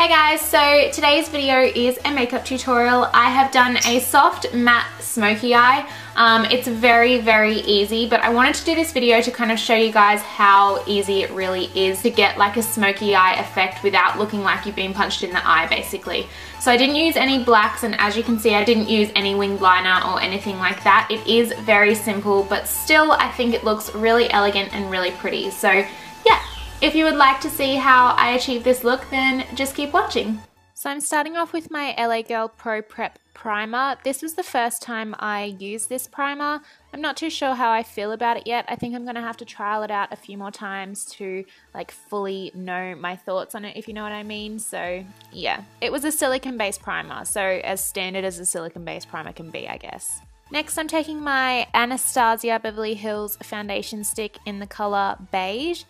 Hey guys, so today's video is a makeup tutorial. I have done a soft matte smoky eye. It's very, very easy, but I wanted to do this video to kind of show you guys how easy it really is to get like a smoky eye effect without looking like you've been punched in the eye, basically. So I didn't use any blacks, and as you can see, I didn't use any winged liner or anything like that. It is very simple, but still I think it looks really elegant and really pretty. So yeah. If you would like to see how I achieve this look, then just keep watching. So I'm starting off with my LA Girl Pro Prep Primer. This was the first time I used this primer. I'm not too sure how I feel about it yet. I think I'm going to have to trial it out a few more times to like fully know my thoughts on it, if you know what I mean. So yeah, it was a silicone-based primer, so as standard as a silicone-based primer can be, I guess. Next, I'm taking my Anastasia Beverly Hills foundation stick in the color Beige.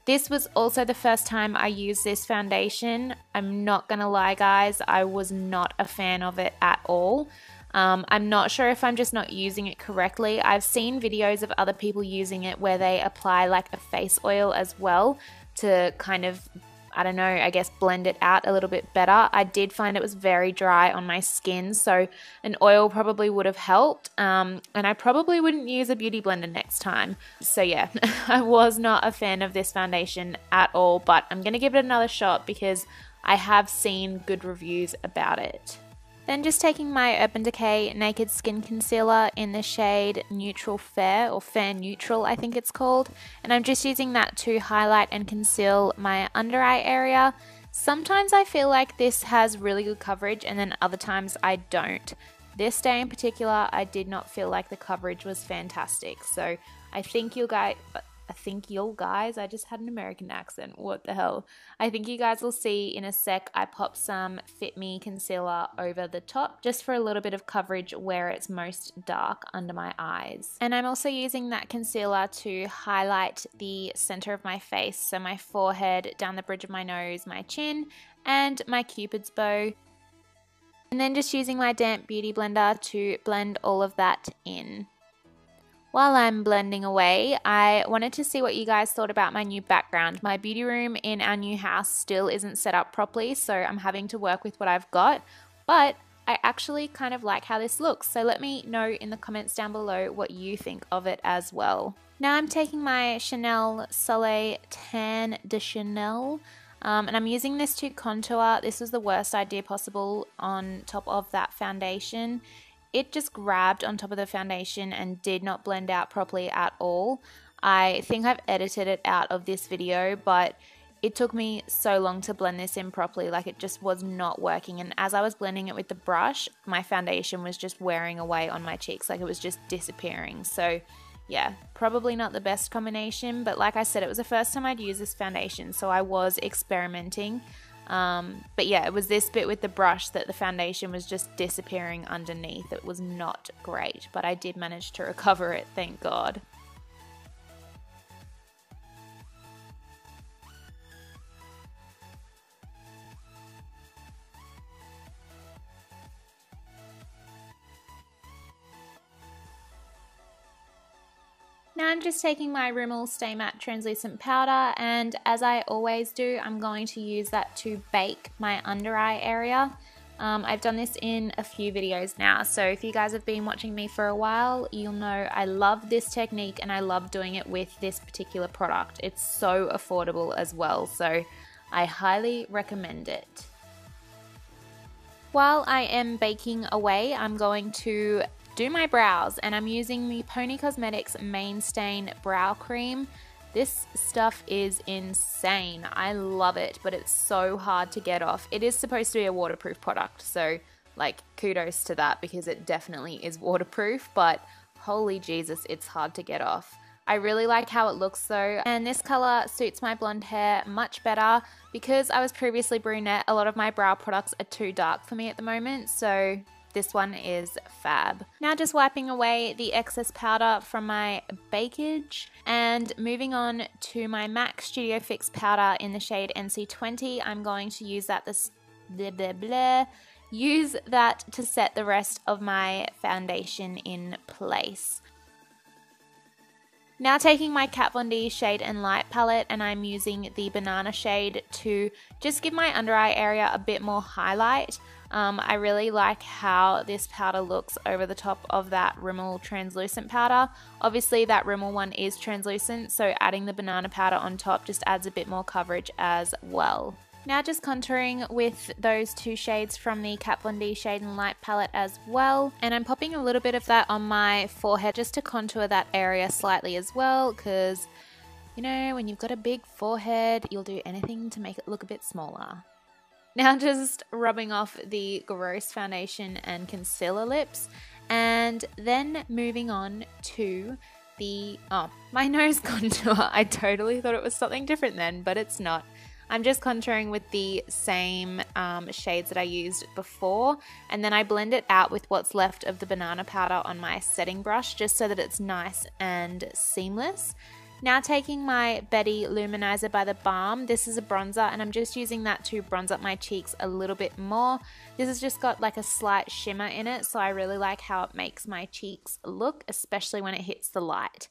This was also the first time I used this foundation. I'm not gonna lie guys, I was not a fan of it at all. I'm not sure if I'm just not using it correctly. I've seen videos of other people using it where they apply like a face oil as well to kind of, I don't know, I guess blend it out a little bit better. I did find it was very dry on my skin, so an oil probably would have helped, and I probably wouldn't use a beauty blender next time. So yeah, I was not a fan of this foundation at all, but I'm going to give it another shot because I have seen good reviews about it. Then just taking my Urban Decay Naked Skin Concealer in the shade Neutral Fair, or Fair Neutral I think it's called, and I'm just using that to highlight and conceal my under eye area. Sometimes I feel like this has really good coverage and then other times I don't. This day in particular I did not feel like the coverage was fantastic, so I think you guys, I just had an American accent, what the hell. I think you guys will see in a sec I pop some Fit Me concealer over the top just for a little bit of coverage where it's most dark under my eyes. And I'm also using that concealer to highlight the center of my face, so my forehead, down the bridge of my nose, my chin, and my cupid's bow. And then just using my damp beauty blender to blend all of that in. While I'm blending away, I wanted to see what you guys thought about my new background. My beauty room in our new house still isn't set up properly, so I'm having to work with what I've got, but I actually kind of like how this looks, so let me know in the comments down below what you think of it as well. Now I'm taking my Chanel Soleil Tan de Chanel, and I'm using this to contour. This was the worst idea possible on top of that foundation. It just grabbed on top of the foundation and did not blend out properly at all. I think I've edited it out of this video, but it took me so long to blend this in properly, like it just was not working. And as I was blending it with the brush, my foundation was just wearing away on my cheeks, like it was just disappearing. So yeah, probably not the best combination, but like I said, it was the first time I'd used this foundation, so I was experimenting. But yeah, it was this bit with the brush that the foundation was just disappearing underneath. It was not great, but I did manage to recover it, thank God. Now I'm just taking my Rimmel Stay Matte Translucent Powder, and as I always do, I'm going to use that to bake my under eye area. I've done this in a few videos now, so if you guys have been watching me for a while, you'll know I love this technique and I love doing it with this particular product. It's so affordable as well, so I highly recommend it. While I am baking away, I'm going to do my brows, and I'm using the Pony Cosmetics Main Stain Brow Cream. This stuff is insane. I love it, but it's so hard to get off. It is supposed to be a waterproof product, so like kudos to that because it definitely is waterproof, but holy Jesus, it's hard to get off. I really like how it looks though, and this color suits my blonde hair much better. Because I was previously brunette, a lot of my brow products are too dark for me at the moment, so this one is fab. Now just wiping away the excess powder from my bakage and moving on to my MAC Studio Fix powder in the shade NC20. I'm going to use that to set the rest of my foundation in place. Now taking my Kat Von D Shade and Light palette, and I'm using the banana shade to just give my under eye area a bit more highlight. I really like how this powder looks over the top of that Rimmel translucent powder. Obviously that Rimmel one is translucent, so adding the banana powder on top just adds a bit more coverage as well. Now just contouring with those two shades from the Kat Von D Shade and Light palette as well. And I'm popping a little bit of that on my forehead just to contour that area slightly as well, because, you know, when you've got a big forehead, you'll do anything to make it look a bit smaller. Now just rubbing off the gross foundation and concealer lips, and then moving on to the, my nose contour. I totally thought it was something different then, but it's not. I'm just contouring with the same shades that I used before, and then I blend it out with what's left of the banana powder on my setting brush just so that it's nice and seamless. Now taking my Betty Luminizer by the Balm, this is a bronzer, and I'm just using that to bronze up my cheeks a little bit more. This has just got like a slight shimmer in it, so I really like how it makes my cheeks look, especially when it hits the light.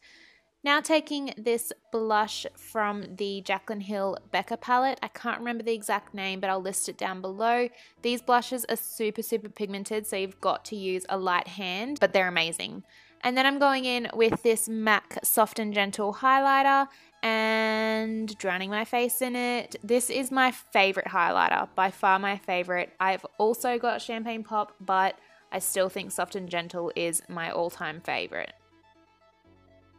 Now taking this blush from the Jaclyn Hill Becca palette. I can't remember the exact name, but I'll list it down below. These blushes are super pigmented, so you've got to use a light hand, but they're amazing. And then I'm going in with this MAC Soft and Gentle highlighter and drowning my face in it. This is my favorite highlighter, by far my favorite. I've also got Champagne Pop, but I still think Soft and Gentle is my all-time favorite.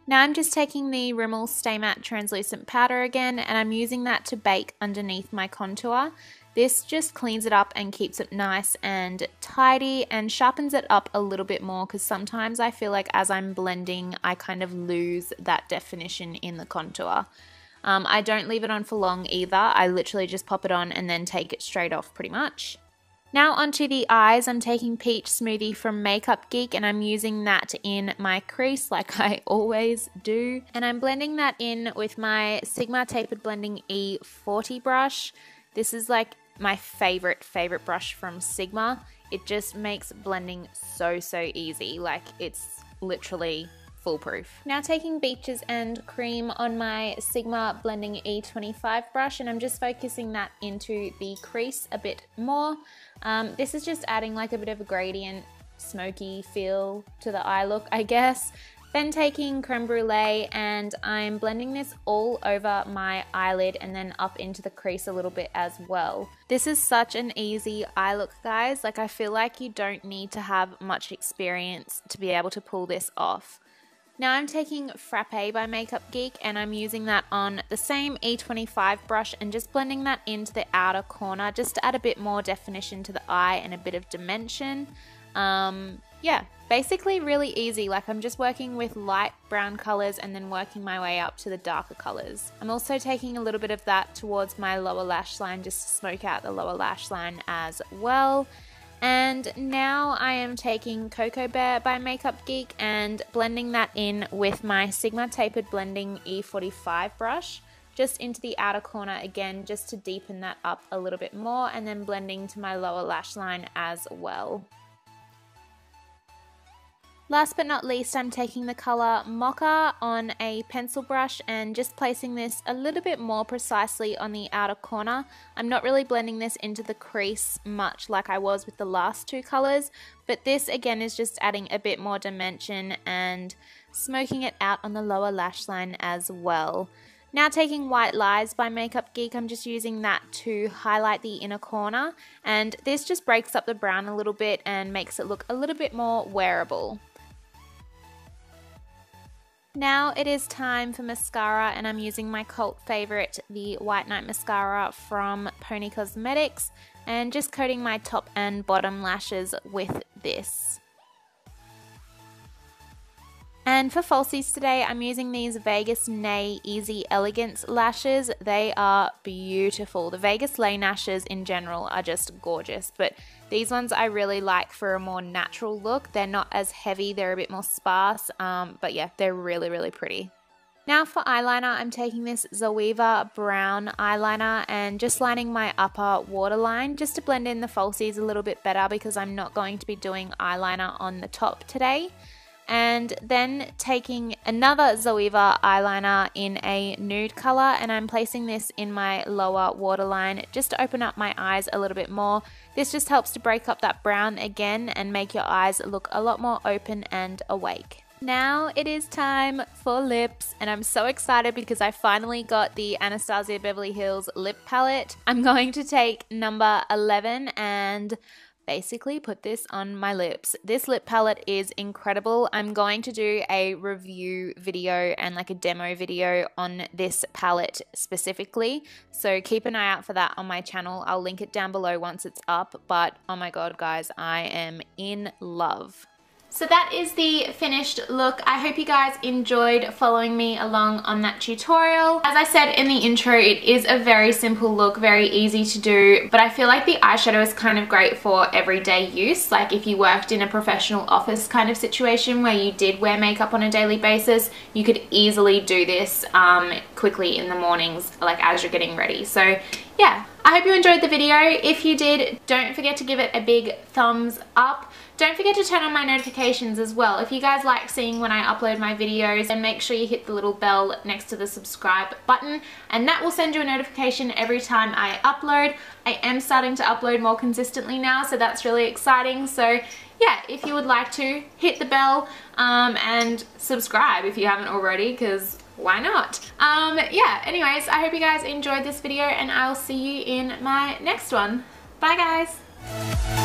Now I'm just taking the Rimmel Stay Matte Translucent Powder again, and I'm using that to bake underneath my contour. This just cleans it up and keeps it nice and tidy and sharpens it up a little bit more, because sometimes I feel like as I'm blending I kind of lose that definition in the contour. I don't leave it on for long either. I literally just pop it on and then take it straight off pretty much. Now onto the eyes, I'm taking Peach Smoothie from Makeup Geek, and I'm using that in my crease like I always do. And I'm blending that in with my Sigma Tapered Blending E40 brush. This is like my favorite brush from Sigma. It just makes blending so easy. Like, it's literally foolproof. Now taking Beaches and Cream on my Sigma Blending E25 brush, and I'm just focusing that into the crease a bit more. This is just adding like a bit of a gradient, smoky feel to the eye look, I guess. Then taking Creme Brulee, and I'm blending this all over my eyelid and then up into the crease a little bit as well. This is such an easy eye look, guys. Like, I feel like you don't need to have much experience to be able to pull this off. Now I'm taking Frappe by Makeup Geek, and I'm using that on the same E25 brush and just blending that into the outer corner just to add a bit more definition to the eye and a bit of dimension. Yeah, basically really easy. Like, I'm just working with light brown colors and then working my way up to the darker colors. I'm also taking a little bit of that towards my lower lash line just to smoke out the lower lash line as well. And now I am taking Cocoa Bear by Makeup Geek and blending that in with my Sigma Tapered Blending E45 brush, just into the outer corner again, just to deepen that up a little bit more, and then blending to my lower lash line as well. Last but not least, I'm taking the colour Mocha on a pencil brush and just placing this a little bit more precisely on the outer corner. I'm not really blending this into the crease much like I was with the last two colours, but this again is just adding a bit more dimension and smoking it out on the lower lash line as well. Now taking White Lies by Makeup Geek, I'm just using that to highlight the inner corner, and this just breaks up the brown a little bit and makes it look a little bit more wearable. Now it is time for mascara, and I'm using my cult favourite, the White Night Mascara from Pony Cosmetics, and just coating my top and bottom lashes with this. And for falsies today, I'm using these Vegas Nay Easy Elegance lashes. They are beautiful. The Vegas Lay lashes in general are just gorgeous, but these ones I really like for a more natural look. They're not as heavy, they're a bit more sparse, but yeah, they're really pretty. Now for eyeliner, I'm taking this Zoeva brown eyeliner and just lining my upper waterline just to blend in the falsies a little bit better, because I'm not going to be doing eyeliner on the top today. And then taking another Zoeva eyeliner in a nude color, and I'm placing this in my lower waterline just to open up my eyes a little bit more. This just helps to break up that brown again and make your eyes look a lot more open and awake. Now it is time for lips, and I'm so excited because I finally got the Anastasia Beverly Hills lip palette. I'm going to take number 11 and basically put this on my lips. This lip palette is incredible. I'm going to do a review video and like a demo video on this palette specifically, so keep an eye out for that on my channel. I'll link it down below once it's up, but oh my god guys, I am in love. So that is the finished look. I hope you guys enjoyed following me along on that tutorial. As I said in the intro, it is a very simple look, very easy to do, but I feel like the eyeshadow is kind of great for everyday use. Like if you worked in a professional office kind of situation where you did wear makeup on a daily basis, you could easily do this quickly in the mornings, like as you're getting ready. So yeah, I hope you enjoyed the video. If you did, don't forget to give it a big thumbs up. Don't forget to turn on my notifications as well. If you guys like seeing when I upload my videos, then make sure you hit the little bell next to the subscribe button, and that will send you a notification every time I upload. I am starting to upload more consistently now, so that's really exciting. So yeah, if you would like to, hit the bell and subscribe if you haven't already, because why not? Yeah, anyways, I hope you guys enjoyed this video, and I'll see you in my next one. Bye guys!